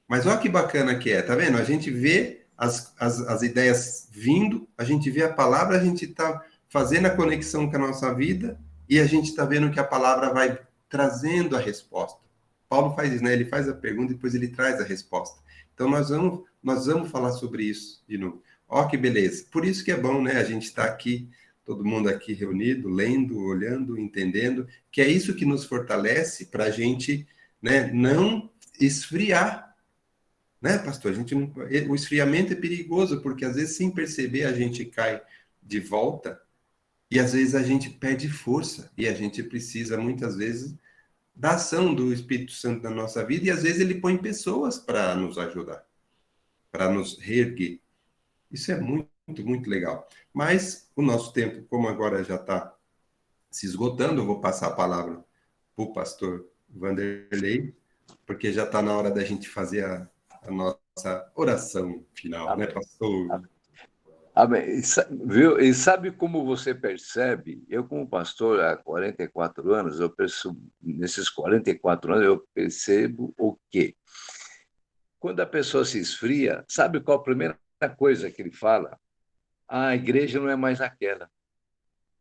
Mas olha que bacana que é, tá vendo? A gente vê as ideias vindo, a gente vê a palavra, a gente está fazendo a conexão com a nossa vida e a gente está vendo que a palavra vai trazendo a resposta. Paulo faz isso, né? Ele faz a pergunta e depois ele traz a resposta. Então nós vamos falar sobre isso de novo. Ó que beleza. Por isso que é bom, né? A gente está aqui, todo mundo aqui reunido, lendo, olhando, entendendo, que é isso que nos fortalece para a gente, né, não esfriar, né, pastor? A gente não, o esfriamento é perigoso, porque às vezes sem perceber a gente cai de volta e às vezes a gente perde força e a gente precisa muitas vezes da ação do Espírito Santo na nossa vida e às vezes ele põe pessoas para nos ajudar, para nos reerguer. Isso é muito, muito legal. Mas o nosso tempo, como agora já está se esgotando, eu vou passar a palavra para o pastor Vanderlei, porque já está na hora da gente fazer a nossa oração final, Amém. né, pastor? Amém. Viu? E sabe como você percebe? Eu, como pastor há 44 anos, nesses 44 anos, eu percebo o quê? Quando a pessoa se esfria, sabe qual a primeira coisa que ele fala? A igreja não é mais aquela.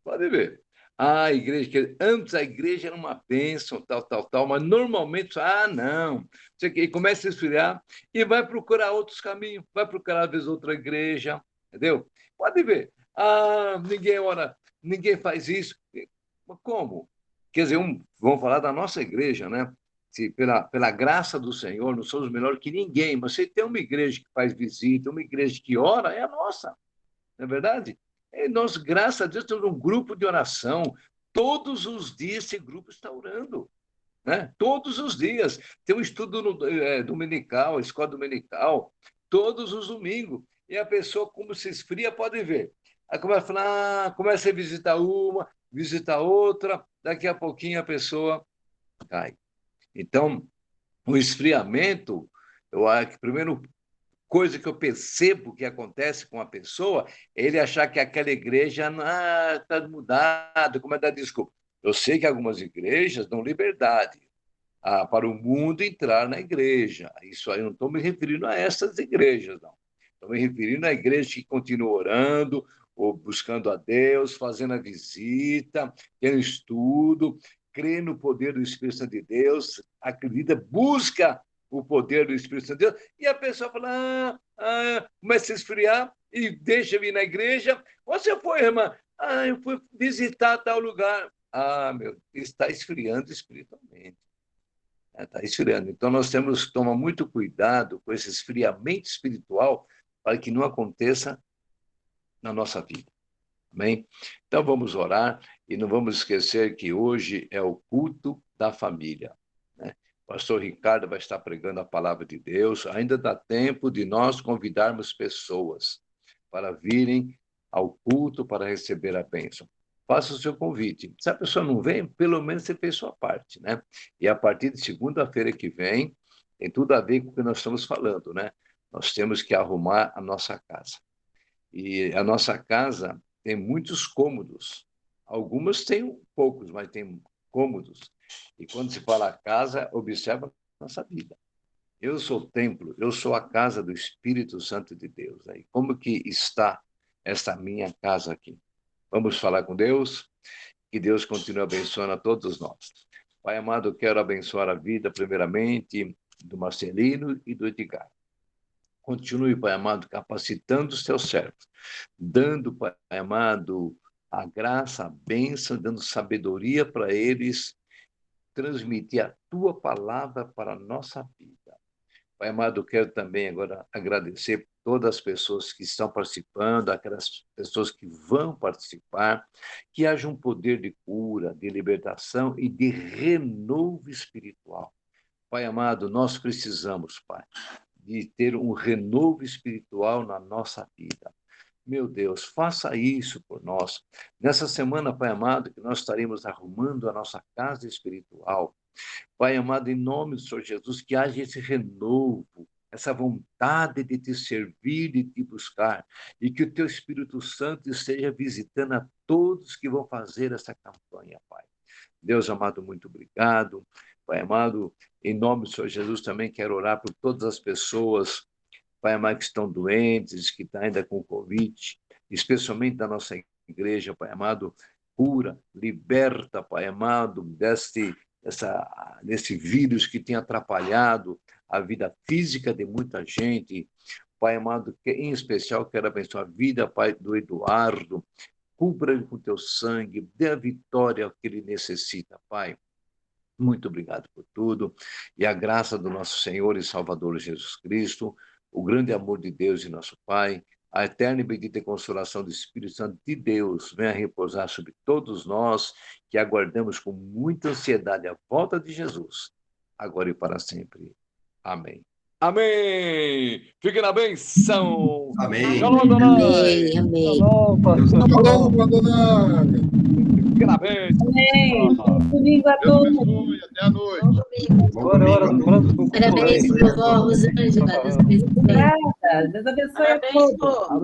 Pode ver. A igreja, que antes a igreja era uma bênção, tal, mas normalmente, não. E começa a esfriar e vai procurar outros caminhos, vai procurar, às vezes, outra igreja, entendeu? Pode ver. Ninguém ora, ninguém faz isso. Mas como? Quer dizer, vamos falar da nossa igreja, né? Se pela graça do Senhor, não somos melhor que ninguém, mas se tem uma igreja que faz visita, uma igreja que ora, é a nossa, não é verdade? E nós, graças a Deus, temos um grupo de oração. Todos os dias esse grupo está orando, né? Todos os dias. Tem um estudo dominical, escola dominical, todos os domingos. E a pessoa, como se esfria, pode ver. Aí começa a falar, começa a visitar uma, visitar outra, daqui a pouquinho a pessoa cai. Então, o esfriamento, eu acho que primeiro coisa que eu percebo que acontece com a pessoa é ele achar que aquela igreja está mudada, como é dar desculpa. Eu sei que algumas igrejas dão liberdade para o mundo entrar na igreja. Isso aí eu não estou me referindo a essas igrejas, não. Estou me referindo à igreja que continua orando, ou buscando a Deus, fazendo a visita, tendo estudo, crê no poder do Espírito Santo de Deus, acredita, busca o poder do Espírito Santo de Deus, e a pessoa fala, começa a esfriar e deixa vir na igreja. Você foi, irmã? Eu fui visitar tal lugar. Meu, está esfriando espiritualmente. Está esfriando. Então, nós temos que tomar muito cuidado com esse esfriamento espiritual para que não aconteça na nossa vida. Amém? Então, vamos orar e não vamos esquecer que hoje é o culto da família, né? O pastor Ricardo vai estar pregando a palavra de Deus. Ainda dá tempo de nós convidarmos pessoas para virem ao culto para receber a bênção. Faça o seu convite. Se a pessoa não vem, pelo menos você fez sua parte, né? E a partir de segunda-feira que vem, tem tudo a ver com o que nós estamos falando, né? Nós temos que arrumar a nossa casa. E a nossa casa tem muitos cômodos. Algumas têm poucos, mas tem cômodos. E quando se fala casa, observa a nossa vida. Eu sou o templo, eu sou a casa do Espírito Santo de Deus. Aí, como que está esta minha casa aqui? Vamos falar com Deus? Que Deus continue abençoando a todos nós. Pai amado, eu quero abençoar a vida, primeiramente, do Marcelino e do Edgar. Continue, Pai amado, capacitando os teus servos, dando, Pai amado, a graça, a bênção, dando sabedoria para eles transmitir a tua palavra para a nossa vida. Pai amado, quero também agora agradecer todas as pessoas que estão participando, aquelas pessoas que vão participar, que haja um poder de cura, de libertação e de renovo espiritual. Pai amado, nós precisamos, Pai, de ter um renovo espiritual na nossa vida. Meu Deus, faça isso por nós. Nessa semana, Pai amado, que nós estaremos arrumando a nossa casa espiritual. Pai amado, em nome do Senhor Jesus, que haja esse renovo, essa vontade de te servir, de te buscar, e que o teu Espírito Santo esteja visitando a todos que vão fazer essa campanha, Pai. Deus amado, muito obrigado. Pai amado, em nome do Senhor Jesus, também quero orar por todas as pessoas, Pai amado, que estão doentes, que estão ainda com Covid, especialmente da nossa igreja, Pai amado, cura, liberta, Pai amado, desse vírus que tem atrapalhado a vida física de muita gente. Pai amado, que em especial quero abençoar a vida, Pai, do Eduardo, cubra ele com teu sangue, dê a vitória que ele necessita, Pai. Muito obrigado por tudo, e a graça do nosso Senhor e Salvador Jesus Cristo, o grande amor de Deus e nosso Pai, a eterna e bendita consolação do Espírito Santo de Deus venha repousar sobre todos nós, que aguardamos com muita ansiedade a volta de Jesus, agora e para sempre. Amém. Amém! Fique na benção! Amém. Shalom, Adonai! Amém, amém. Shalom, pastor. Shalom, Adonai. Fique na benção! Amém. Bom domingo a Deus todos. abençoe. Até a noite. Bom Agora é hora do domingo. próximo culto. Parabéns, vovó Rosângela. Deus abençoe. Deus abençoe a Parabéns, todos. vô.